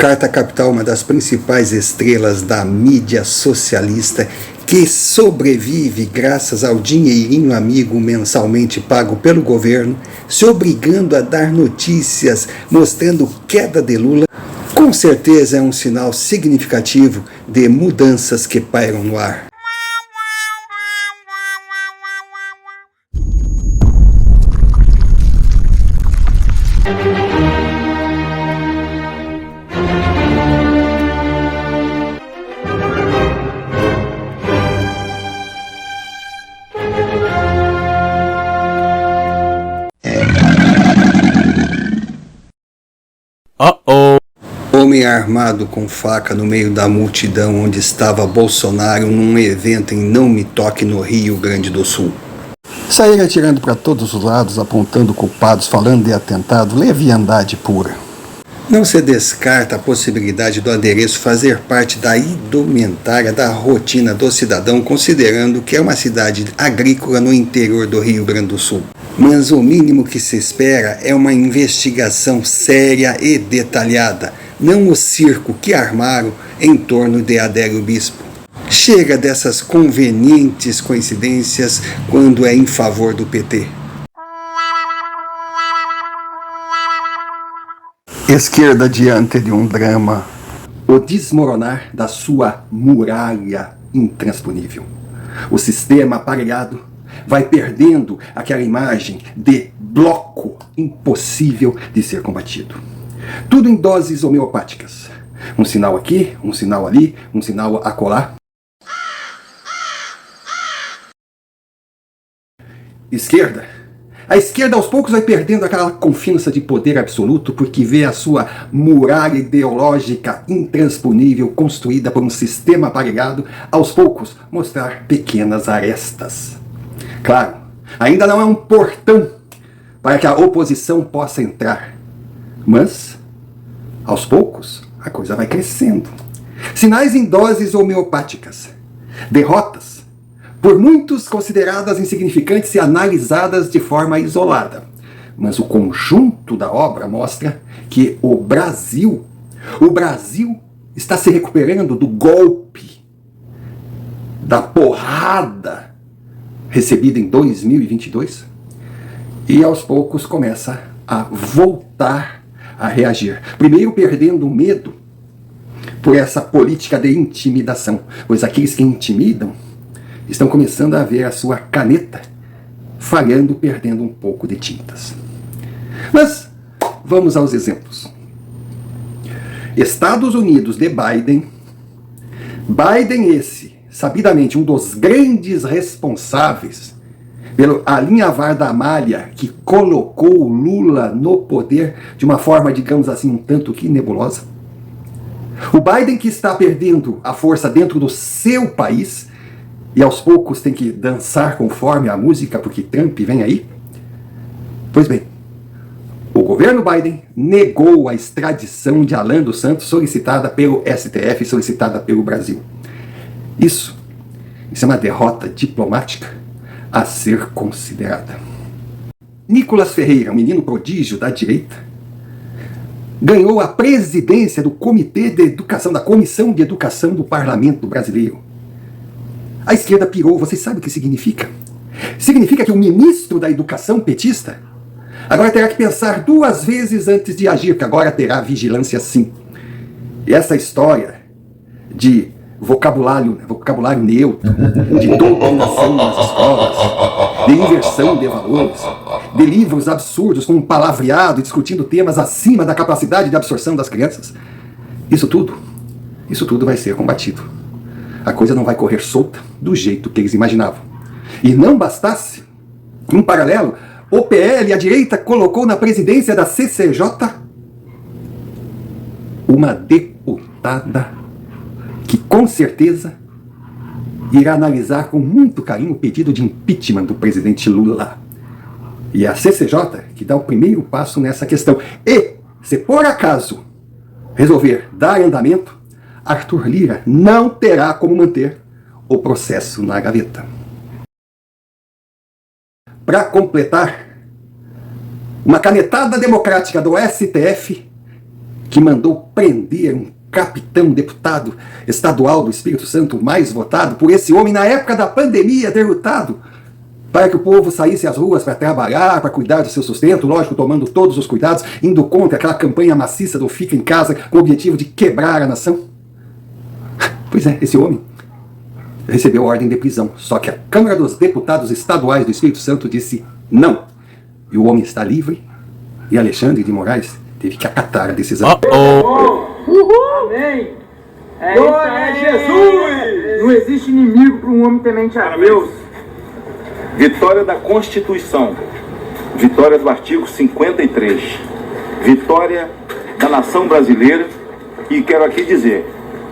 Carta Capital, uma das principais estrelas da mídia socialista, que sobrevive graças ao dinheirinho amigo mensalmente pago pelo governo, se obrigando a dar notícias mostrando queda de Lula, com certeza é um sinal significativo de mudanças que pairam no ar. Homem armado com faca no meio da multidão onde estava Bolsonaro num evento em Não Me Toque no Rio Grande do Sul. Sair atirando para todos os lados, apontando culpados, falando de atentado, leviandade pura. Não se descarta a possibilidade do adereço fazer parte da indumentária da rotina do cidadão, considerando que é uma cidade agrícola no interior do Rio Grande do Sul. Mas o mínimo que se espera é uma investigação séria e detalhada, não o circo que armaram em torno de Adélio Bispo. Chega dessas convenientes coincidências quando é em favor do PT. Esquerda diante de um drama, o desmoronar da sua muralha intransponível. O sistema aparelhado vai perdendo aquela imagem de bloco impossível de ser combatido. Tudo em doses homeopáticas. Um sinal aqui, um sinal ali, um sinal acolá. Esquerda. A esquerda aos poucos vai perdendo aquela confiança de poder absoluto porque vê a sua muralha ideológica intransponível construída por um sistema aparelhado aos poucos mostrar pequenas arestas. Claro, ainda não é um portão para que a oposição possa entrar, mas aos poucos a coisa vai crescendo. Sinais em doses homeopáticas, derrotas por muitos consideradas insignificantes e analisadas de forma isolada. Mas o conjunto da obra mostra que o Brasil está se recuperando do golpe, da porrada recebida em 2022 e aos poucos começa a voltar a reagir. Primeiro perdendo o medo por essa política de intimidação, pois aqueles que intimidam estão começando a ver a sua caneta falhando, perdendo um pouco de tintas. Mas vamos aos exemplos. Estados Unidos de Biden esse, sabidamente, um dos grandes responsáveis pelo alinhavar da malha que colocou o Lula no poder de uma forma, digamos assim, um tanto que nebulosa. O Biden que está perdendo a força dentro do seu país e aos poucos tem que dançar conforme a música porque Trump vem aí. Pois bem, o governo Biden negou a extradição de Alan dos Santos solicitada pelo STF, solicitada pelo Brasil. Isso é uma derrota diplomática a ser considerada. Nicolas Ferreira, um menino prodígio da direita, ganhou a presidência do Comitê de Educação, da Comissão de Educação do Parlamento Brasileiro. A esquerda pirou, vocês sabem o que significa? Significa que o ministro da Educação petista agora terá que pensar duas vezes antes de agir, que agora terá vigilância sim. E essa história de vocabulário neutro, de doutrinação nas escolas, de inversão de valores, de livros absurdos com um palavreado e discutindo temas acima da capacidade de absorção das crianças, isso tudo vai ser combatido. A coisa não vai correr solta do jeito que eles imaginavam. E não bastasse, em paralelo, o PL, a direita, colocou na presidência da CCJ uma deputada que com certeza irá analisar com muito carinho o pedido de impeachment do presidente Lula. E a CCJ que dá o primeiro passo nessa questão. E, se por acaso resolver dar andamento, Arthur Lira não terá como manter o processo na gaveta. Para completar, uma canetada democrática do STF que mandou prender um capitão deputado estadual do Espírito Santo mais votado por esse homem na época da pandemia, derrotado, para que o povo saísse às ruas para trabalhar, para cuidar do seu sustento, lógico, tomando todos os cuidados, indo contra aquela campanha maciça do Fica em Casa, com o objetivo de quebrar a nação? Pois é, esse homem recebeu ordem de prisão, só que a Câmara dos Deputados Estaduais do Espírito Santo disse não. E o homem está livre, e Alexandre de Moraes teve que acatar a decisão. Uhul! Amém! Glória a Jesus! Não existe inimigo para um homem temente a Deus. Vitória da Constituição, vitória do artigo 53, vitória da nação brasileira. E quero aqui dizer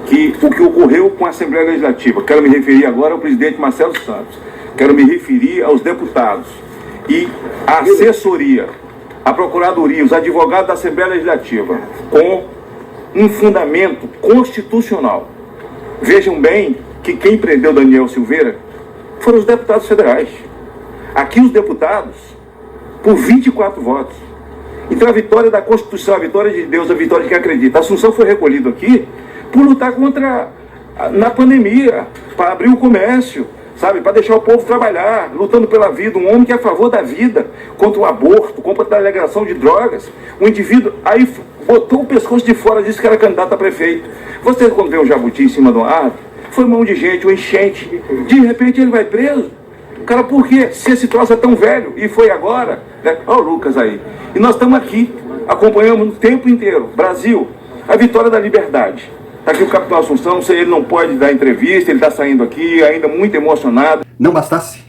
que o que ocorreu com a Assembleia Legislativa, quero me referir agora ao presidente Marcelo Santos, quero me referir aos deputados e à assessoria, à Procuradoria, os advogados da Assembleia Legislativa, com um fundamento constitucional. Vejam bem que quem prendeu Daniel Silveira foram os deputados federais. Aqui os deputados, por 24 votos. Então a vitória da Constituição, a vitória de Deus, a vitória de quem acredita. A Assunção foi recolhido aqui por lutar na pandemia, para abrir o comércio, sabe, para deixar o povo trabalhar, lutando pela vida. Um homem que é a favor da vida, contra o aborto, contra a alegação de drogas. Um indivíduo, aí botou o pescoço de fora, disse que era candidato a prefeito. Você, quando vê um jabuti em cima de uma árvore, foi mão de gente, uma enchente, de repente ele vai preso. Cara, por quê? Se esse troço é tão velho, e foi agora, né? Olha o Lucas aí. E nós estamos aqui, acompanhamos o tempo inteiro. Brasil, a vitória da liberdade. Está aqui o capitão Assunção, não sei, ele não pode dar entrevista, ele está saindo aqui, ainda muito emocionado. Não bastasse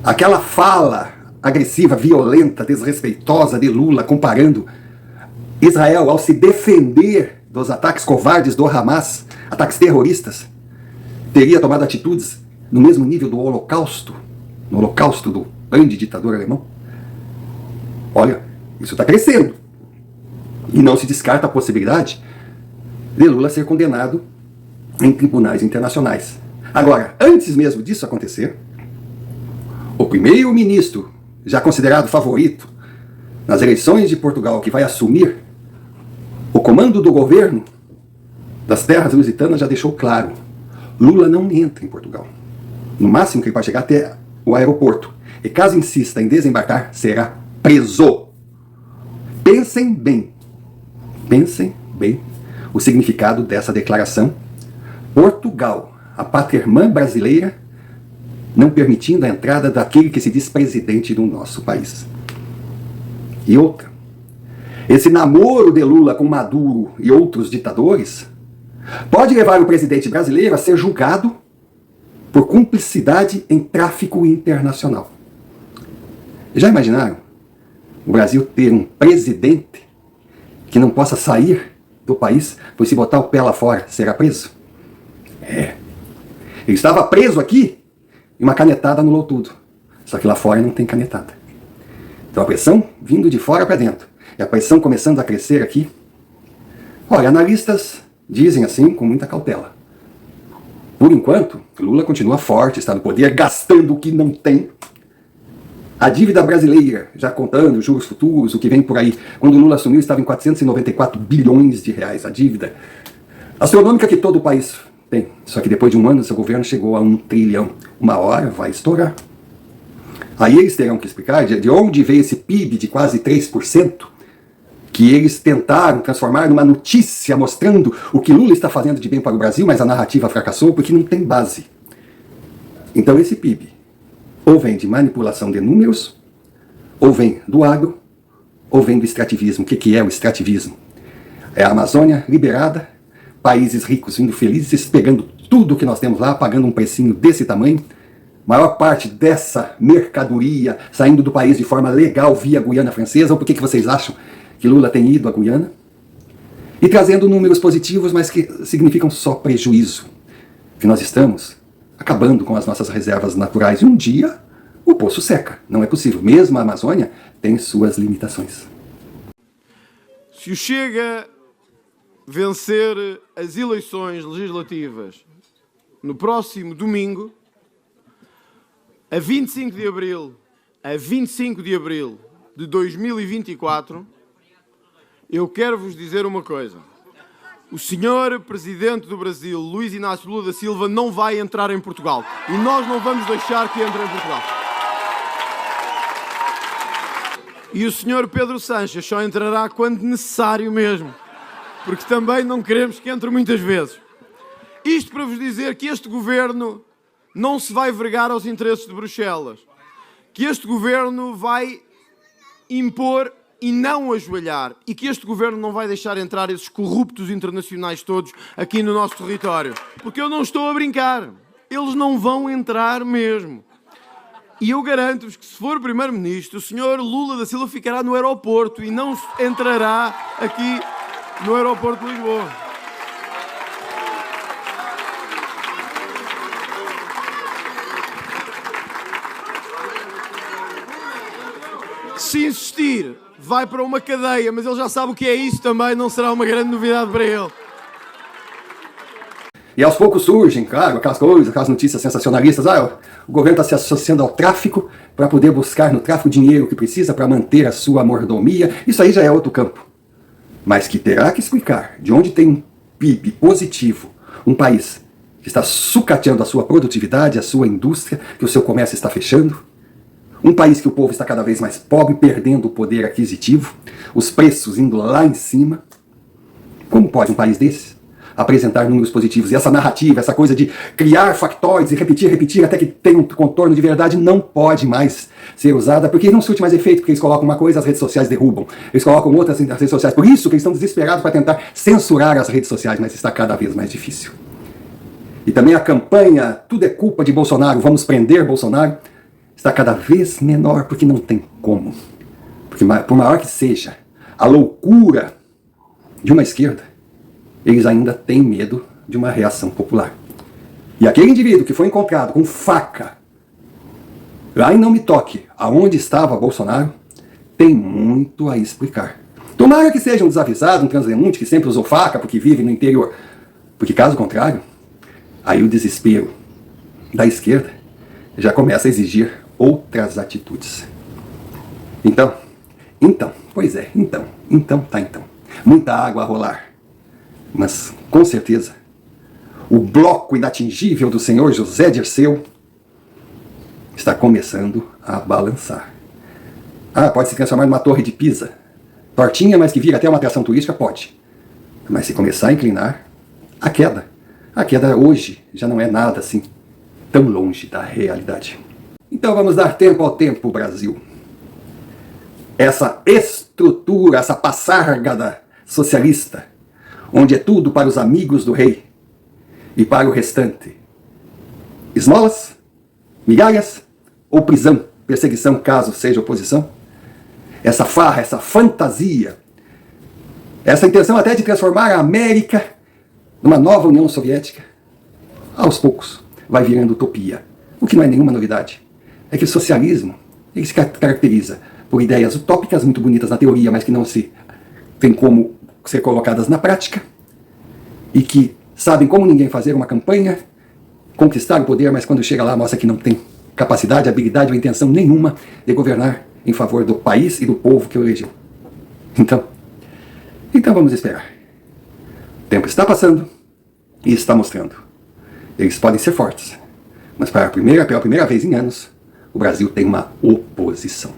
aquela fala agressiva, violenta, desrespeitosa de Lula, comparando Israel ao se defender dos ataques covardes do Hamas, ataques terroristas, teria tomado atitudes no mesmo nível do Holocausto, no Holocausto do grande ditador alemão. Olha, isso está crescendo. E não se descarta a possibilidade de Lula ser condenado em tribunais internacionais. Agora, antes mesmo disso acontecer, o primeiro-ministro, já considerado favorito nas eleições de Portugal, que vai assumir o comando do governo das terras lusitanas, já deixou claro: Lula não entra em Portugal. No máximo que ele vai chegar até o aeroporto. E caso insista em desembarcar, será preso. Pensem bem o significado dessa declaração. Portugal, a pátria irmã brasileira, não permitindo a entrada daquele que se diz presidente do nosso país. E outra, esse namoro de Lula com Maduro e outros ditadores pode levar o presidente brasileiro a ser julgado por cumplicidade em tráfico internacional. Já imaginaram o Brasil ter um presidente que não possa sair do país, pois se botar o pé lá fora, será preso? Ele estava preso aqui e uma canetada anulou tudo. Só que lá fora não tem canetada. Então a pressão vindo de fora para dentro. E a pressão começando a crescer aqui. Olha, analistas dizem assim com muita cautela. Por enquanto, Lula continua forte, está no poder, gastando o que não tem. A dívida brasileira, já contando os juros futuros, o que vem por aí. Quando Lula assumiu, estava em 494 bilhões de reais. A dívida astronômica que todo o país tem. Só que depois de um ano, seu governo chegou a 1 trilhão. Uma hora vai estourar. Aí eles terão que explicar de onde veio esse PIB de quase 3%, que eles tentaram transformar numa notícia mostrando o que Lula está fazendo de bem para o Brasil, mas a narrativa fracassou porque não tem base. Então esse PIB ou vem de manipulação de números, ou vem do agro, ou vem do extrativismo. O que é o extrativismo? É a Amazônia liberada, países ricos vindo felizes, pegando tudo que nós temos lá, pagando um precinho desse tamanho, maior parte dessa mercadoria saindo do país de forma legal via Guiana Francesa. Ou por que vocês acham que Lula tem ido à Guiana? E trazendo números positivos, mas que significam só prejuízo. Que nós estamos acabando com as nossas reservas naturais. E um dia o poço seca. Não é possível. Mesmo a Amazônia tem suas limitações. Se o Chega vencer as eleições legislativas no próximo domingo, a 25 de abril de 2024, eu quero vos dizer uma coisa. O senhor Presidente do Brasil, Luiz Inácio Lula da Silva, não vai entrar em Portugal. E nós não vamos deixar que entre em Portugal. E o senhor Pedro Sanches só entrará quando necessário mesmo. Porque também não queremos que entre muitas vezes. Isto para vos dizer que este governo não se vai vergar aos interesses de Bruxelas. Que este governo vai impor e não ajoelhar, e que este governo não vai deixar entrar esses corruptos internacionais todos aqui no nosso território. Porque eu não estou a brincar. Eles não vão entrar mesmo. E eu garanto-vos que se for Primeiro-Ministro, o senhor Lula da Silva ficará no aeroporto e não entrará aqui no aeroporto de Lisboa. Se insistir, vai para uma cadeia, mas ele já sabe o que é isso também, não será uma grande novidade para ele. E aos poucos surgem, claro, aquelas coisas, aquelas notícias sensacionalistas. O governo está se associando ao tráfico para poder buscar no tráfico o dinheiro que precisa para manter a sua mordomia. Isso aí já é outro campo. Mas que terá que explicar de onde tem um PIB positivo, um país que está sucateando a sua produtividade, a sua indústria, que o seu comércio está fechando. Um país que o povo está cada vez mais pobre, perdendo o poder aquisitivo, os preços indo lá em cima. Como pode um país desse apresentar números positivos? E essa narrativa, essa coisa de criar factóides e repetir até que tenha um contorno de verdade não pode mais ser usada, porque não surte mais efeito, porque eles colocam uma coisa, as redes sociais derrubam. Eles colocam outras nas redes sociais. Por isso que eles estão desesperados para tentar censurar as redes sociais, mas está cada vez mais difícil. E também a campanha, tudo é culpa de Bolsonaro, vamos prender Bolsonaro, está cada vez menor, porque não tem como. Porque por maior que seja a loucura de uma esquerda, eles ainda têm medo de uma reação popular. E aquele indivíduo que foi encontrado com faca lá em Não Me Toque, aonde estava Bolsonaro, tem muito a explicar. Tomara que seja um desavisado, um transeunte que sempre usou faca porque vive no interior. Porque caso contrário, aí o desespero da esquerda já começa a exigir outras atitudes. Então. Muita água a rolar. Mas, com certeza, o bloco inatingível do senhor José Dirceu está começando a balançar. Pode se transformar numa torre de Pisa. Tortinha, mas que vira até uma atração turística? Pode. Mas se começar a inclinar, a queda hoje já não é nada assim tão longe da realidade. Então vamos dar tempo ao tempo, Brasil. Essa estrutura, essa passárgada socialista, onde é tudo para os amigos do rei e para o restante. Esmolas, migalhas ou prisão, perseguição caso seja oposição. Essa farra, essa fantasia, essa intenção até de transformar a América numa nova União Soviética, aos poucos vai virando utopia. O que não é nenhuma novidade. É que o socialismo ele se caracteriza por ideias utópicas muito bonitas na teoria, mas que não se tem como ser colocadas na prática, e que sabem como ninguém fazer uma campanha, conquistar o poder, mas quando chega lá mostra que não tem capacidade, habilidade ou intenção nenhuma de governar em favor do país e do povo que o elegeu. Então vamos esperar. O tempo está passando e está mostrando. Eles podem ser fortes, mas pela primeira vez em anos, o Brasil tem uma oposição.